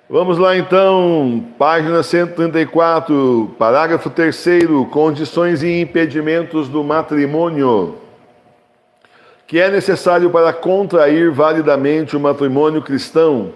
Vamos lá então, página 134, parágrafo 3º, condições e impedimentos do matrimônio. Que é necessário para contrair validamente o matrimônio cristão.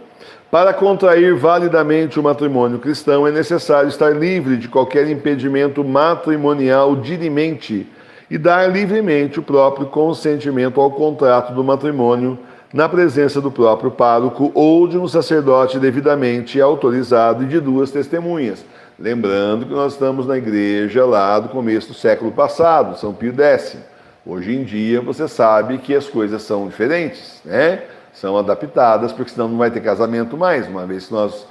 Para contrair validamente o matrimônio cristão é necessário estar livre de qualquer impedimento matrimonial dirimente e dar livremente o próprio consentimento ao contrato do matrimônio na presença do próprio pároco ou de um sacerdote devidamente autorizado e de 2 testemunhas. Lembrando que nós estamos na igreja lá do começo do século passado, São Pio X. Hoje em dia você sabe que as coisas são diferentes, né? São adaptadas, porque senão não vai ter casamento mais, uma vez que nós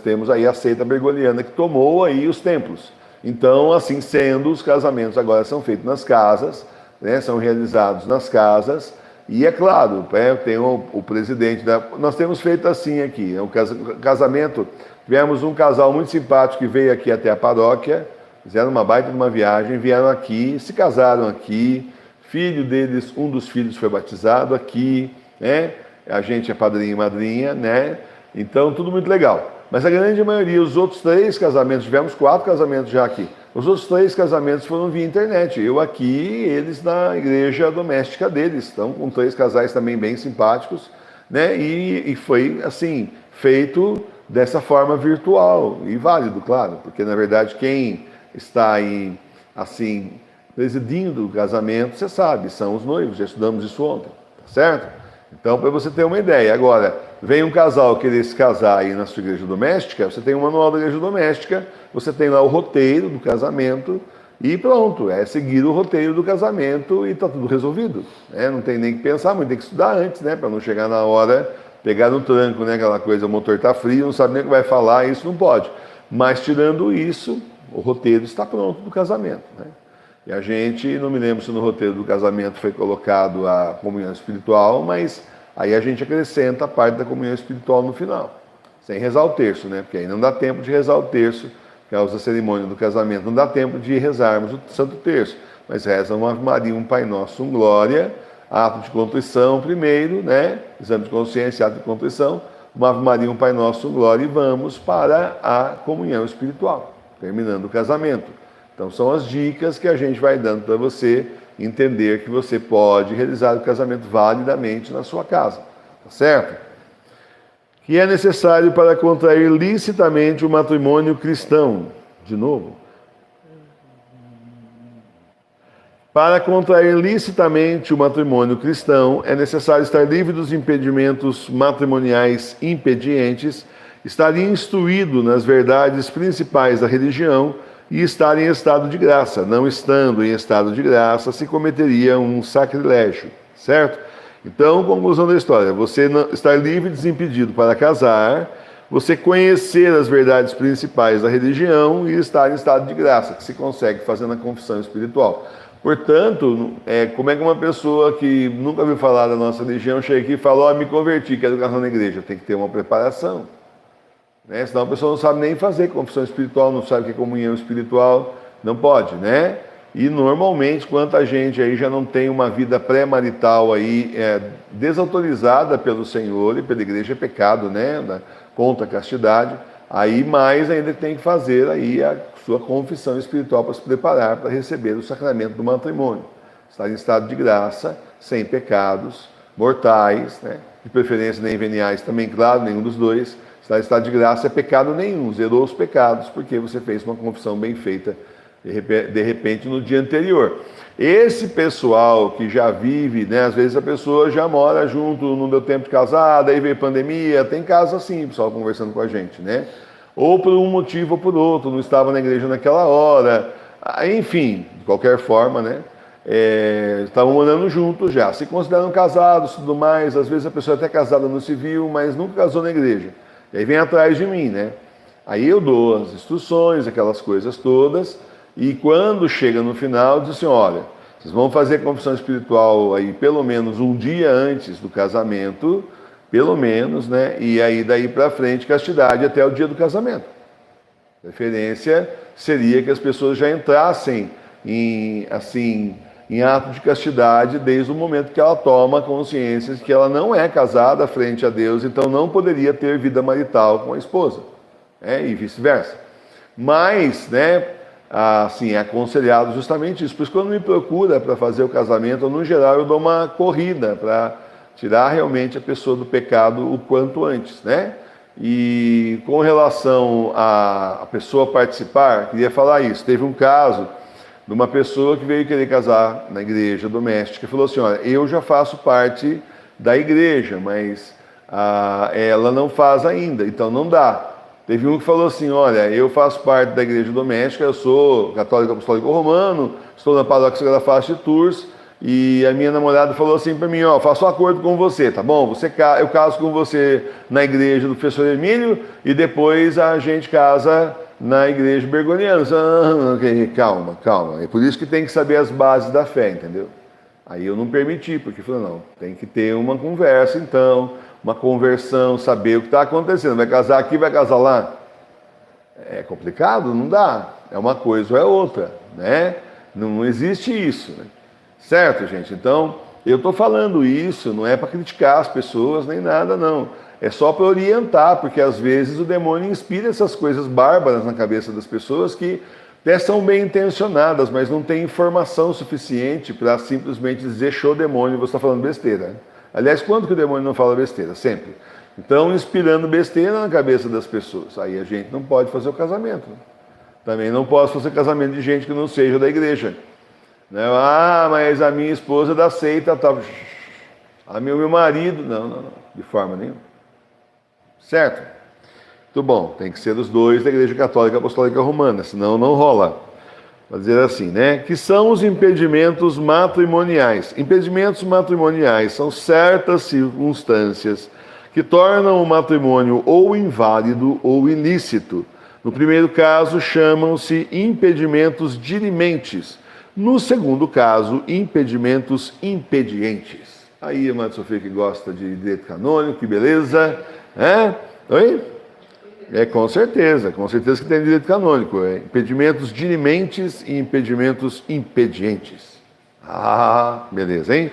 temos aí a seita bergoliana que tomou aí os templos. Então, assim sendo, os casamentos agora são feitos nas casas, né? São realizados nas casas. E é claro, tem o presidente nós temos feito assim aqui, o casamento, tivemos um casal muito simpático que veio aqui até a paróquia, fizeram uma baita de uma viagem, vieram aqui, se casaram aqui, filho deles, um dos filhos foi batizado aqui, né? A gente é padrinho e madrinha, né? Então, tudo muito legal. Mas a grande maioria, os outros 3 casamentos, tivemos 4 casamentos já aqui, os outros 3 casamentos foram via internet. Eu aqui, eles na igreja doméstica deles. Estão com 3 casais também bem simpáticos, né? E foi, assim, feito dessa forma virtual e válido, claro. Porque, na verdade, quem está aí, assim, presidindo o casamento, você sabe, são os noivos. Já estudamos isso ontem, tá certo? Então, para você ter uma ideia. Agora, vem um casal querer se casar aí na sua igreja doméstica, você tem um manual da igreja doméstica, você tem lá o roteiro do casamento e pronto, é seguir o roteiro do casamento e está tudo resolvido. Né? Não tem nem que pensar muito, tem que estudar antes, né? Para não chegar na hora, pegar no tranco, né? Aquela coisa, o motor está frio, não sabe nem o que vai falar, isso não pode. Mas tirando isso, o roteiro está pronto do casamento. Né? E a gente, não me lembro se no roteiro do casamento foi colocado a comunhão espiritual, mas aí a gente acrescenta a parte da comunhão espiritual no final, sem rezar o terço, né? Porque aí não dá tempo de rezar o terço, que é a cerimônia do casamento, não dá tempo de rezarmos o Santo Terço, mas reza uma Ave Maria, um Pai Nosso, um Glória, ato de contrição primeiro, né? Exame de consciência, ato de contrição, uma Ave Maria, um Pai Nosso, um Glória, e vamos para a comunhão espiritual, terminando o casamento. Então são as dicas que a gente vai dando para você entender que você pode realizar o casamento validamente na sua casa, tá certo? Que é necessário para contrair licitamente o matrimônio cristão. De novo. Para contrair licitamente o matrimônio cristão, é necessário estar livre dos impedimentos matrimoniais impedientes, estar instruído nas verdades principais da religião, e estar em estado de graça. Não estando em estado de graça, se cometeria um sacrilégio, certo? Então, conclusão da história, você estar livre e desimpedido para casar, você conhecer as verdades principais da religião e estar em estado de graça, que se consegue fazendo a confissão espiritual. Portanto, como é que uma pessoa que nunca ouviu falar da nossa religião chega aqui e fala, me converti, quero casar na igreja? Tem que ter uma preparação. Né? Senão a pessoa não sabe nem fazer confissão espiritual, não sabe o que é comunhão espiritual, não pode, né? E normalmente, quanta gente aí já não tem uma vida pré-marital aí desautorizada pelo Senhor e pela igreja, é pecado, né? Contra a castidade, aí mais ainda tem que fazer aí a sua confissão espiritual para se preparar para receber o sacramento do matrimônio. Estar em estado de graça, sem pecados mortais, né? De preferência nem veniais também, claro, nenhum dos dois. Estar em estado de graça é pecado nenhum, zerou os pecados, porque você fez uma confissão bem feita, de repente, no dia anterior. Esse pessoal que já vive, né, às vezes a pessoa já mora junto, não deu tempo de casar, daí veio pandemia, tem casos assim, pessoal conversando com a gente, né? Ou por um motivo ou por outro, não estava na igreja naquela hora, enfim, de qualquer forma, né? Estavam morando juntos já, se consideram casados e tudo mais, às vezes a pessoa é até casada no civil, mas nunca casou na igreja. E aí vem atrás de mim, né? Aí eu dou as instruções, aquelas coisas todas, e quando chega no final, diz assim, olha, vocês vão fazer confissão espiritual aí pelo menos um dia antes do casamento, pelo menos, né? E aí daí para frente, castidade até o dia do casamento. A preferência seria que as pessoas já entrassem em, assim, em ato de castidade desde o momento que ela toma consciência de que ela não é casada frente a Deus, então não poderia ter vida marital com a esposa, e vice-versa. Mas, assim, é aconselhado justamente isso. Por isso, quando me procura para fazer o casamento, no geral eu dou uma corrida para tirar realmente a pessoa do pecado o quanto antes, E com relação a pessoa participar, queria falar isso. Teve um caso de uma pessoa que veio querer casar na igreja doméstica e falou assim: olha, eu já faço parte da igreja, mas ela não faz ainda, então não dá. Teve um que falou assim: olha, eu faço parte da igreja doméstica, eu sou católico apostólico romano, estou na paróquia Sagrada Face de Tours, e a minha namorada falou assim para mim: ó, faço um acordo com você, tá bom? Eu caso com você na igreja do professor Emílio e depois a gente casa na igreja bergoniana. Calma. É por isso que tem que saber as bases da fé, entendeu? Aí eu não permiti, porque falei: não, tem que ter uma conversa então, uma conversão, saber o que está acontecendo. Vai casar aqui, vai casar lá? É complicado? Não dá. É uma coisa ou é outra, Não existe isso, Certo, gente? Então, eu estou falando isso, não é para criticar as pessoas nem nada, não. É só para orientar, porque às vezes o demônio inspira essas coisas bárbaras na cabeça das pessoas que até são bem intencionadas, mas não tem informação suficiente para simplesmente dizer: show demônio, você está falando besteira. Aliás, quando que o demônio não fala besteira? Sempre. Então, inspirando besteira na cabeça das pessoas. Aí a gente não pode fazer o casamento. Também não posso fazer casamento de gente que não seja da igreja. Mas a minha esposa é da seita, meu marido, não, de forma nenhuma. Certo? Muito bom, tem que ser os dois da Igreja Católica Apostólica Romana, senão não rola. Vou dizer assim, Que são os impedimentos matrimoniais? Impedimentos matrimoniais são certas circunstâncias que tornam o matrimônio ou inválido ou ilícito. No primeiro caso, chamam-se impedimentos dirimentes. No segundo caso, impedimentos impedientes. Aí, a Madre Sofia que gosta de direito canônico, que beleza. Oi? Com certeza que tem direito canônico. Impedimentos dirimentes e impedimentos impedientes. Beleza, hein?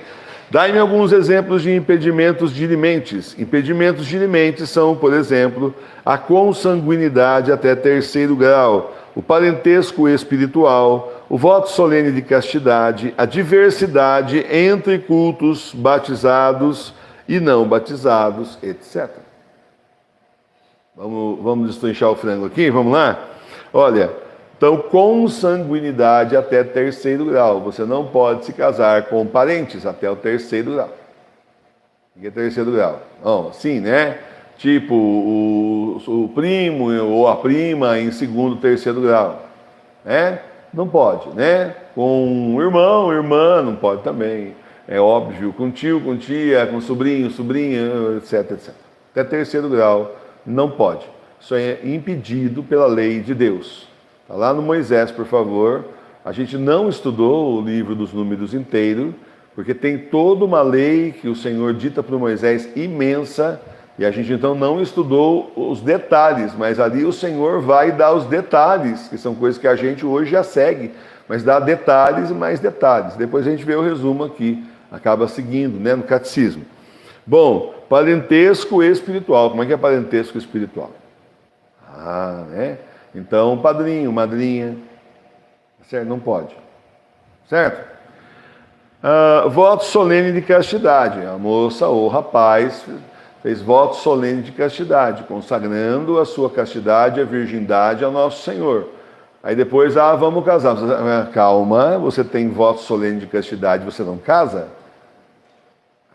Dai-me alguns exemplos de impedimentos dirimentes. Impedimentos dirimentes são, por exemplo, a consanguinidade até terceiro grau, o parentesco espiritual, o voto solene de castidade, a diversidade entre cultos batizados e não batizados, etc. Vamos destrinchar o frango aqui? Vamos lá? Olha, então, consanguinidade até terceiro grau. Você não pode se casar com parentes até o terceiro grau. O que é terceiro grau? Sim, Tipo, o primo ou a prima em segundo, terceiro grau. Não pode, Com um irmão, irmã, não pode também. É óbvio, com tio, com tia, com sobrinho, sobrinha, etc. Até terceiro grau, não pode. Isso é impedido pela lei de Deus. Está lá no Moisés, por favor. A gente não estudou o livro dos Números inteiro, porque tem toda uma lei que o Senhor dita para o Moisés imensa, e a gente então não estudou os detalhes, mas ali o Senhor vai dar os detalhes, que são coisas que a gente hoje já segue, mas dá detalhes e mais detalhes. Depois a gente vê o resumo aqui, acaba seguindo, no catecismo. Bom, parentesco espiritual. Como é que é parentesco espiritual? Então, padrinho, madrinha, certo? Não pode. Certo? Voto solene de castidade. A moça ou o rapaz fez voto solene de castidade, consagrando a sua castidade e a virgindade ao nosso Senhor. Aí depois, vamos casar. Calma, você tem voto solene de castidade, você não casa?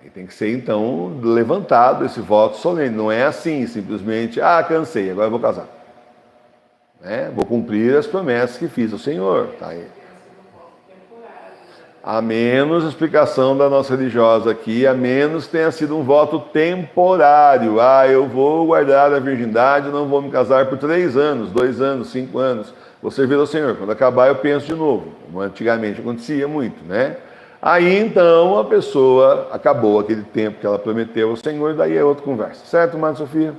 Aí tem que ser, então, levantado esse voto solene. Não é assim, simplesmente, cansei, agora eu vou casar. Vou cumprir as promessas que fiz ao Senhor. Tá aí. A menos, a explicação da nossa religiosa aqui, a menos tenha sido um voto temporário. Eu vou guardar a virgindade, não vou me casar por 3 anos, 2 anos, 5 anos. Vou servir ao Senhor. Quando acabar, eu penso de novo. Como antigamente acontecia muito, Aí, então, a pessoa acabou aquele tempo que ela prometeu ao Senhor, daí é outra conversa. Certo, Madre Sofia?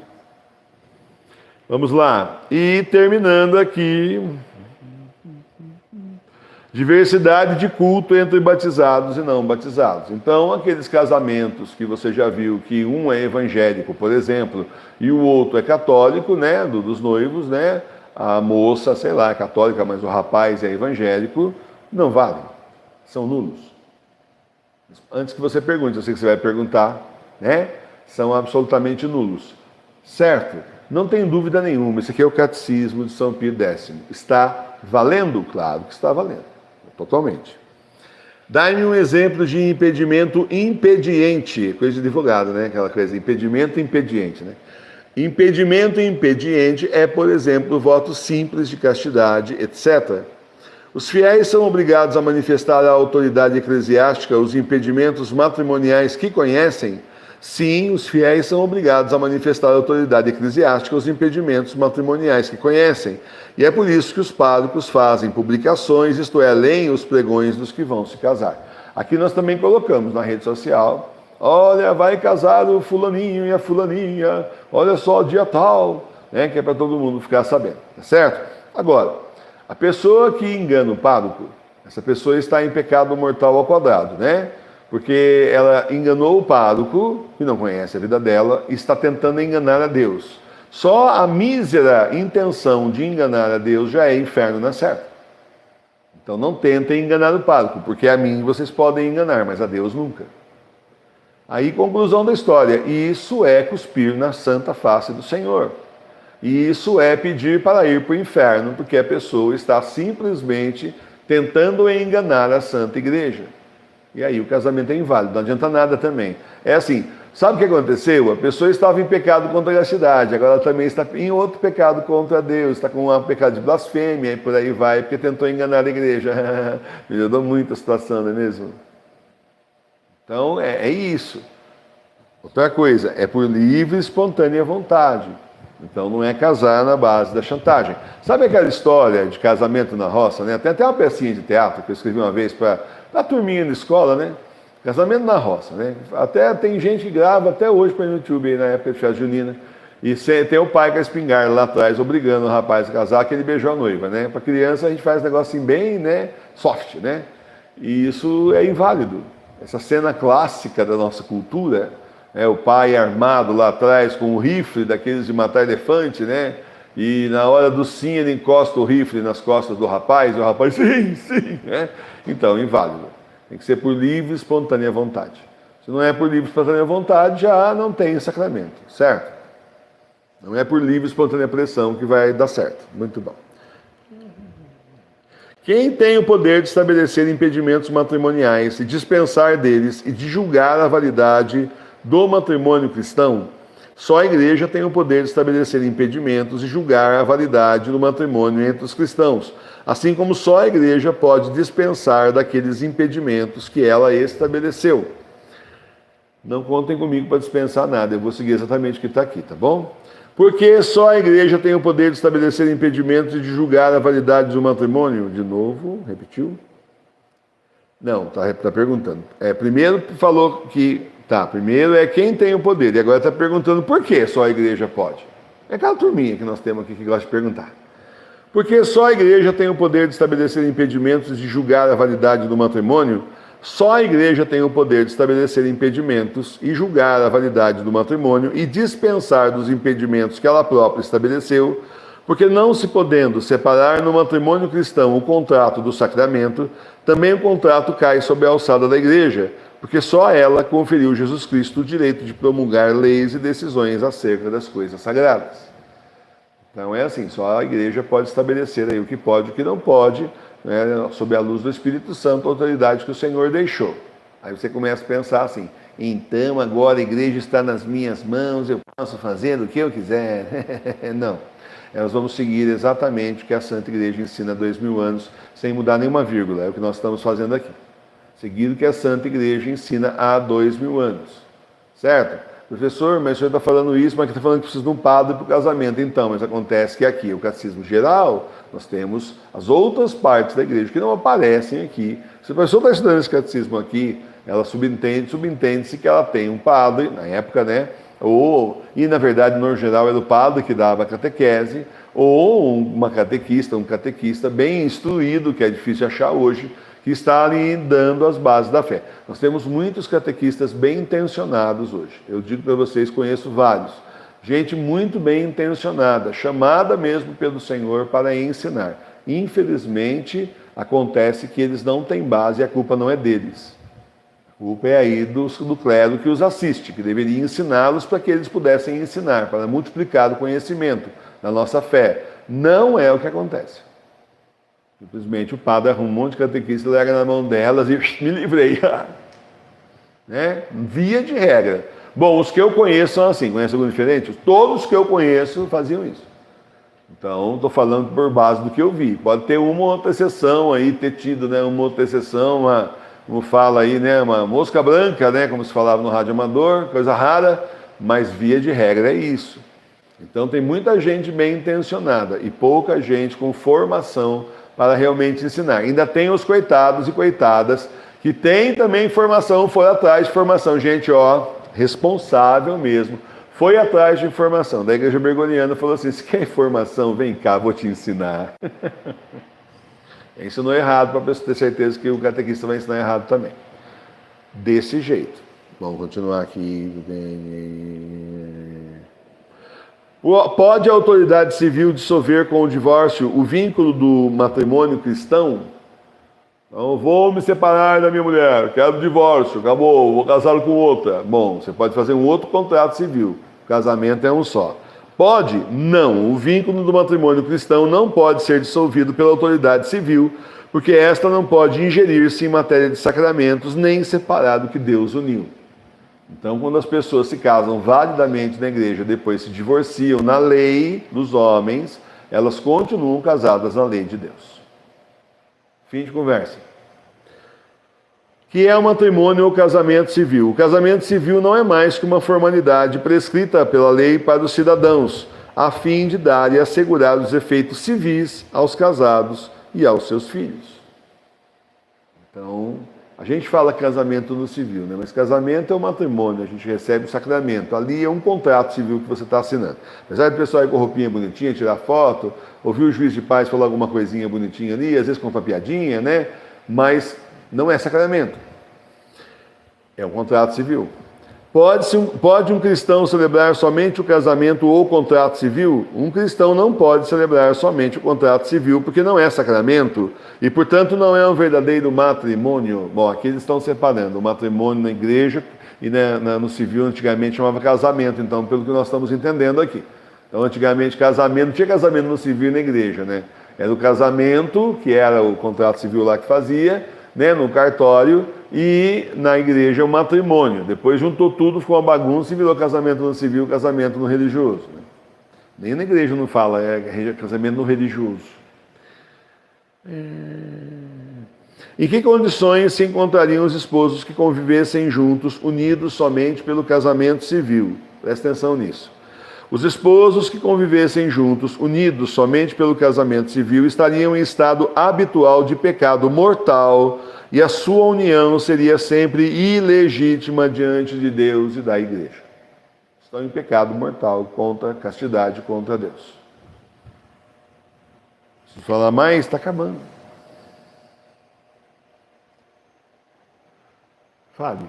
Vamos lá. E terminando aqui, Diversidade de culto entre batizados e não batizados. Então, aqueles casamentos que você já viu que um é evangélico, por exemplo, e o outro é católico, né, dos noivos, né, a moça, sei lá, é católica, mas o rapaz é evangélico, não vale, são nulos. Antes que você pergunte, eu sei que você vai perguntar, né, são absolutamente nulos. Certo? Não tem dúvida nenhuma, esse aqui é o Catecismo de São Pio X. Está valendo? Claro que está valendo. Totalmente. Dá-me um exemplo de impedimento impediente, coisa de advogado, né? Aquela coisa, impedimento impediente, né? Impedimento impediente é, por exemplo, o voto simples de castidade, etc. Os fiéis são obrigados a manifestar à autoridade eclesiástica os impedimentos matrimoniais que conhecem. Sim, os fiéis são obrigados a manifestar à autoridade eclesiástica os impedimentos matrimoniais que conhecem. E é por isso que os párocos fazem publicações, isto é, leem os pregões dos que vão se casar. Aqui nós também colocamos na rede social, olha, vai casar o fulaninho e a fulaninha, olha só, dia tal, né, que é para todo mundo ficar sabendo, tá certo? Agora, a pessoa que engana o pároco, essa pessoa está em pecado mortal ao quadrado, né? Porque ela enganou o pároco, que não conhece a vida dela, e está tentando enganar a Deus. Só a mísera intenção de enganar a Deus já é inferno na certa. Então não tentem enganar o pároco, porque a mim vocês podem enganar, mas a Deus nunca. Aí, conclusão da história, isso é cuspir na santa face do Senhor. E isso é pedir para ir para o inferno, porque a pessoa está simplesmente tentando enganar a Santa Igreja. E aí o casamento é inválido, não adianta nada também. É assim, sabe o que aconteceu? A pessoa estava em pecado contra a cidade, agora ela também está em outro pecado contra Deus, está com um pecado de blasfêmia e por aí vai, porque tentou enganar a igreja. Melhorou muito a situação, não é mesmo? Então é isso. Outra coisa, é por livre e espontânea vontade. Então não é casar na base da chantagem. Sabe aquela história de casamento na roça, né? Tem até uma pecinha de teatro que eu escrevi uma vez para a turminha da escola, né? Casamento na roça, né? Até tem gente que grava até hoje para o YouTube, aí, na época de festa junina. E tem o pai com a espingarda lá atrás, obrigando o rapaz a casar, que ele beijou a noiva, né? Para criança a gente faz um negócio assim bem, né, soft, né? E isso é inválido. Essa cena clássica da nossa cultura, o pai armado lá atrás com um rifle daqueles de matar elefante, né? E na hora do sim ele encosta o rifle nas costas do rapaz, e o rapaz, sim, sim, né? Então, inválido. Tem que ser por livre e espontânea vontade. Se não é por livre e espontânea vontade, já não tem sacramento, certo? Não é por livre e espontânea pressão que vai dar certo. Muito bom. Quem tem o poder de estabelecer impedimentos matrimoniais e dispensar deles e de julgar a validade do matrimônio cristão? Só a igreja tem o poder de estabelecer impedimentos e julgar a validade do matrimônio entre os cristãos, assim como só a igreja pode dispensar daqueles impedimentos que ela estabeleceu. Não contem comigo para dispensar nada, eu vou seguir exatamente o que está aqui, tá bom? Porque só a igreja tem o poder de estabelecer impedimentos e de julgar a validade do matrimônio? De novo, repetiu? Não, está perguntando. Primeiro falou que... primeiro é quem tem o poder, e agora está perguntando por que só a igreja pode. É aquela turminha que nós temos aqui que gosta de perguntar. Porque só a igreja tem o poder de estabelecer impedimentos e de julgar a validade do matrimônio? Só a igreja tem o poder de estabelecer impedimentos e julgar a validade do matrimônio e dispensar dos impedimentos que ela própria estabeleceu, porque não se podendo separar no matrimônio cristão o contrato do sacramento, também o contrato cai sob a alçada da igreja, porque só ela conferiu Jesus Cristo o direito de promulgar leis e decisões acerca das coisas sagradas. Então é assim, só a igreja pode estabelecer aí o que pode e o que não pode, né, sob a luz do Espírito Santo, a autoridade que o Senhor deixou. Aí você começa a pensar assim, então agora a igreja está nas minhas mãos, eu posso fazer o que eu quiser. Não, nós vamos seguir exatamente o que a Santa Igreja ensina há 2000 anos, sem mudar nenhuma vírgula, é o que nós estamos fazendo aqui. Seguir o que a Santa Igreja ensina há 2000 anos, certo? Professor, mas o senhor está falando isso, mas está falando que precisa de um padre para o casamento. Então, mas acontece que aqui, o catecismo geral, nós temos as outras partes da igreja que não aparecem aqui. Se a pessoa está estudando esse catecismo aqui, ela subentende-se que ela tem um padre, na época, né? E na verdade, no geral, era o padre que dava a catequese, ou uma catequista, um catequista bem instruído, que é difícil achar hoje, que está ali dando as bases da fé. Nós temos muitos catequistas bem intencionados hoje. Eu digo para vocês, conheço vários. Gente muito bem intencionada, chamada mesmo pelo Senhor para ensinar. Infelizmente, acontece que eles não têm base e a culpa não é deles. A culpa é aí do clero que os assiste, que deveria ensiná-los para que eles pudessem ensinar, para multiplicar o conhecimento da nossa fé. Não é o que acontece. Simplesmente o padre arruma um monte de catequista, larga na mão delas e me livrei. Né? Via de regra. Bom, os que eu conheço são assim. Conhece algum diferente? Todos que eu conheço faziam isso. Então, estou falando por base do que eu vi. Pode ter uma ou outra exceção aí, ter tido, né, uma outra exceção, como fala aí, né, uma mosca branca, né, como se falava no rádio amador, coisa rara, mas via de regra é isso. Então, tem muita gente bem intencionada e pouca gente com formação para realmente ensinar. Ainda tem os coitados e coitadas que têm também formação, foram atrás de formação. Gente, responsável mesmo, foi atrás de informação. Da igreja bergoniana falou assim, se quer informação, vem cá, vou te ensinar. Ensinou errado, para a pessoa ter certeza que o catequista vai ensinar errado também. Desse jeito. Vamos continuar aqui. Pode a autoridade civil dissolver com o divórcio o vínculo do matrimônio cristão? Então, vou me separar da minha mulher, quero divórcio, acabou, vou casar com outra. Bom, você pode fazer um outro contrato civil. O casamento é um só. Pode? Não. O vínculo do matrimônio cristão não pode ser dissolvido pela autoridade civil, porque esta não pode ingerir-se em matéria de sacramentos, nem separar do que Deus uniu. Então, quando as pessoas se casam validamente na igreja, depois se divorciam na lei dos homens, elas continuam casadas na lei de Deus. Fim de conversa. Que é o matrimônio ou casamento civil? O casamento civil não é mais que uma formalidade prescrita pela lei para os cidadãos, a fim de dar e assegurar os efeitos civis aos casados e aos seus filhos. Então, a gente fala casamento no civil, né? Mas casamento é o matrimônio, a gente recebe o sacramento. Ali é um contrato civil que você está assinando. Apesar do pessoal ir com roupinha bonitinha, tirar foto, ouvir o juiz de paz falar alguma coisinha bonitinha ali, às vezes com uma piadinha, né? Mas não é sacramento. É um contrato civil. Pode um cristão celebrar somente o casamento ou o contrato civil? Um cristão não pode celebrar somente o contrato civil, porque não é sacramento e, portanto, não é um verdadeiro matrimônio. Bom, aqui eles estão separando o matrimônio na igreja e no civil antigamente chamava casamento, então, pelo que nós estamos entendendo aqui. Então, antigamente, casamento, não tinha casamento no civil e na igreja, né? Era o casamento, que era o contrato civil lá que fazia, né, no cartório, e na igreja o matrimônio. Depois juntou tudo, ficou uma bagunça e virou casamento no civil, casamento no religioso. Né? Nem na igreja não fala, é casamento no religioso. Em que condições se encontrariam os esposos que convivessem juntos, unidos somente pelo casamento civil? Presta atenção nisso. Os esposos que convivessem juntos, unidos somente pelo casamento civil, estariam em estado habitual de pecado mortal e a sua união seria sempre ilegítima diante de Deus e da igreja. Estão em pecado mortal contra a castidade, contra Deus. Se falar mais, está acabando. Fale.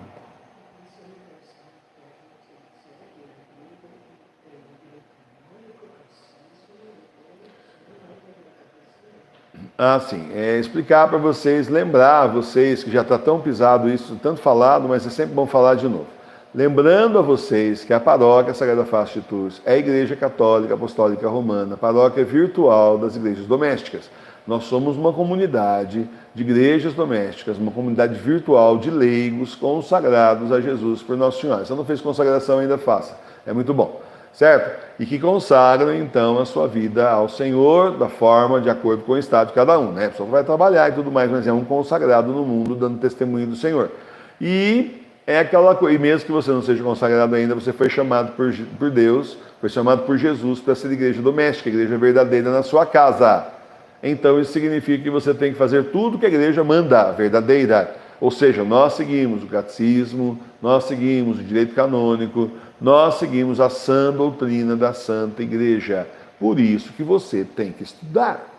Sim. Explicar para vocês, lembrar vocês que já está tão pisado isso, tanto falado, mas é sempre bom falar de novo. Lembrando a vocês que a paróquia Sagrada Face de Tours é a Igreja Católica Apostólica Romana, paróquia virtual das igrejas domésticas. Nós somos uma comunidade de igrejas domésticas, uma comunidade virtual de leigos consagrados a Jesus por Nossa Senhora. Se você não fez consagração, ainda faça. É muito bom. Certo? E que consagram, então, a sua vida ao Senhor da forma de acordo com o estado de cada um, né? A pessoa vai trabalhar e tudo mais, mas é um consagrado no mundo, dando testemunho do Senhor. E é aquela coisa, e mesmo que você não seja consagrado ainda, você foi chamado por Deus, foi chamado por Jesus para ser igreja doméstica, igreja verdadeira na sua casa. Então, isso significa que você tem que fazer tudo que a igreja manda, verdadeira. Ou seja, nós seguimos o catecismo, nós seguimos o direito canônico, nós seguimos a sã doutrina da Santa Igreja. Por isso que você tem que estudar.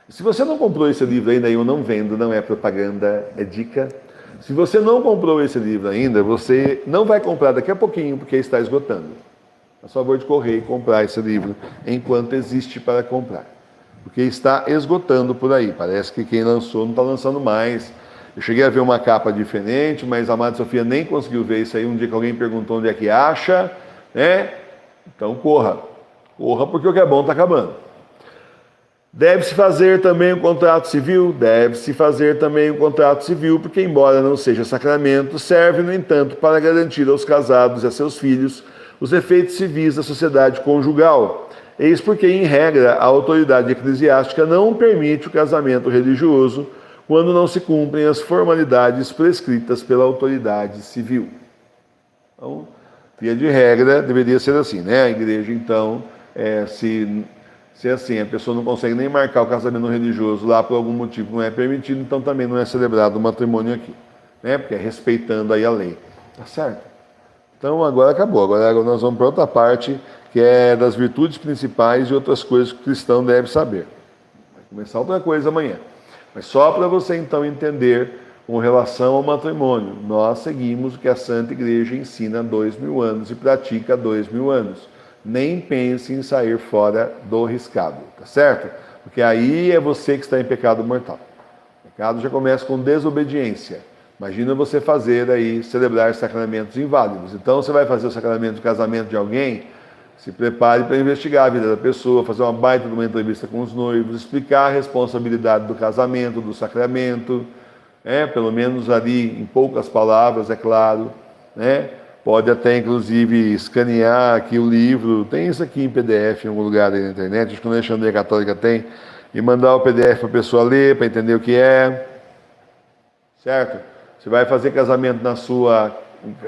Se você não comprou esse livro ainda, eu não vendo, não é propaganda, é dica. Se você não comprou esse livro ainda, você não vai comprar daqui a pouquinho, porque está esgotando. A favor de correr e comprar esse livro enquanto existe para comprar. Porque está esgotando por aí. Parece que quem lançou não está lançando mais. Eu cheguei a ver uma capa diferente, mas a Madre Sofia nem conseguiu ver isso aí. Um dia que alguém perguntou onde é que acha, né? Então corra. Corra porque o que é bom está acabando. Deve-se fazer também o contrato civil? Deve-se fazer também o contrato civil, porque, embora não seja sacramento, serve, no entanto, para garantir aos casados e a seus filhos os efeitos civis da sociedade conjugal. Eis porque, em regra, a autoridade eclesiástica não permite o casamento religioso quando não se cumprem as formalidades prescritas pela autoridade civil. Então, via de regra, deveria ser assim, né? A igreja, então, se assim, a pessoa não consegue nem marcar o casamento religioso lá por algum motivo não é permitido, então também não é celebrado o matrimônio aqui, né? Porque é respeitando aí a lei. Tá certo? Então agora acabou, agora nós vamos para outra parte, que é das virtudes principais e outras coisas que o cristão deve saber. Vai começar outra coisa amanhã. Mas só para você então entender com relação ao matrimônio, nós seguimos o que a Santa Igreja ensina há 2000 anos e pratica há 2000 anos. Nem pense em sair fora do riscado, tá certo? Porque aí é você que está em pecado mortal. O pecado já começa com desobediência. Imagina você fazer aí, celebrar sacramentos inválidos. Então você vai fazer o sacramento de casamento de alguém, se prepare para investigar a vida da pessoa, fazer uma baita de uma entrevista com os noivos, explicar a responsabilidade do casamento, do sacramento, pelo menos ali em poucas palavras, é claro, né? Pode até, inclusive, escanear aqui o livro. Tem isso aqui em PDF em algum lugar aí na internet. Acho que na Alexandria Católica tem. E mandar o PDF para a pessoa ler, para entender o que é. Certo? Você vai fazer casamento na sua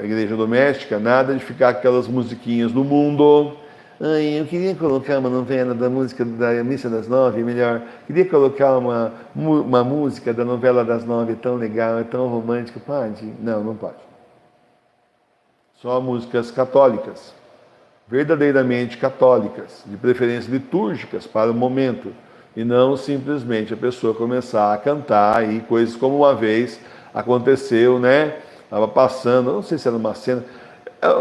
igreja doméstica, nada de ficar com aquelas musiquinhas do mundo. Ai, eu queria colocar uma novela da música da Missa das 9, melhor. Queria colocar uma música da novela das 9, tão legal, é tão romântica. Pode? Não, não pode. Só músicas católicas, verdadeiramente católicas, de preferência litúrgicas para o momento, e não simplesmente a pessoa começar a cantar aí coisas como uma vez aconteceu, né? Estava passando, não sei se era uma cena,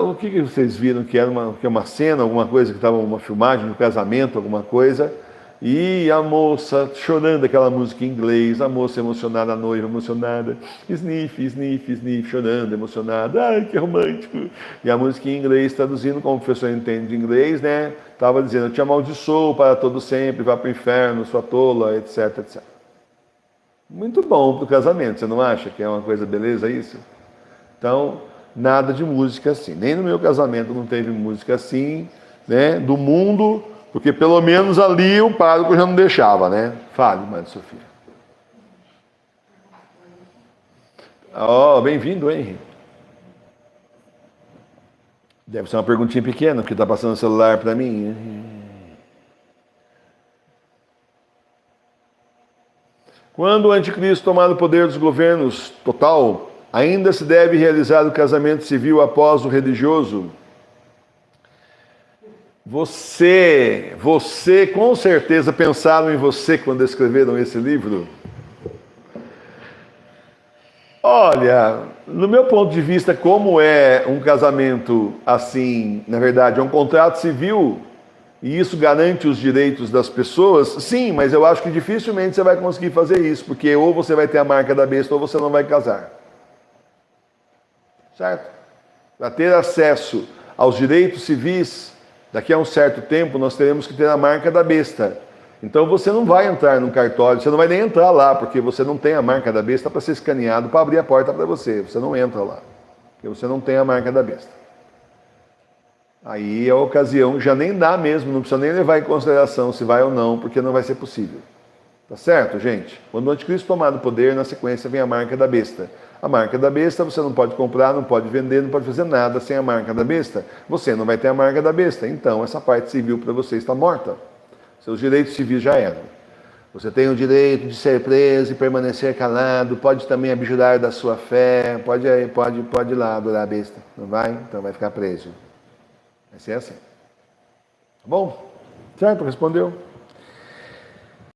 o que vocês viram que era uma cena, alguma coisa que estava uma filmagem de um casamento, alguma coisa, e a moça chorando aquela música em inglês, a moça emocionada, a noiva emocionada, sniff, sniff, sniff, chorando, emocionada, ai que romântico. E a música em inglês, traduzindo como o professor entende de inglês, né? Estava dizendo, eu te amaldiçoo para todo sempre, vá para o inferno, sua tola, etc, etc. Muito bom para o casamento, você não acha que é uma coisa beleza isso? Então, nada de música assim. Nem no meu casamento não teve música assim, né? Do mundo. Porque pelo menos ali o pároco já não deixava, né? Fale, Madre Sofia. Bem-vindo, Henry. Deve ser uma perguntinha pequena, porque está passando o celular para mim. Quando o anticristo tomar o poder dos governos total, ainda se deve realizar o casamento civil após o religioso? Você com certeza pensaram em você quando escreveram esse livro? Olha, no meu ponto de vista, como é um casamento assim, na verdade, é um contrato civil, e isso garante os direitos das pessoas, sim, mas eu acho que dificilmente você vai conseguir fazer isso, porque ou você vai ter a marca da besta ou você não vai casar. Certo? Para ter acesso aos direitos civis, daqui a um certo tempo, nós teremos que ter a marca da besta. Então você não vai entrar num cartório, você não vai nem entrar lá, porque você não tem a marca da besta para ser escaneado, para abrir a porta para você. Você não entra lá, porque você não tem a marca da besta. Aí a ocasião já nem dá mesmo, não precisa nem levar em consideração se vai ou não, porque não vai ser possível. Tá certo, gente? Quando o anticristo tomar o poder, na sequência vem a marca da besta. A marca da besta você não pode comprar, não pode vender, não pode fazer nada sem a marca da besta. Você não vai ter a marca da besta. Então, essa parte civil para você está morta. Seus direitos civis já eram. Você tem o direito de ser preso e permanecer calado, pode também abjurar da sua fé, pode ir lá adorar a besta, não vai? Então vai ficar preso. Vai ser assim. Tá bom? Certo? Respondeu?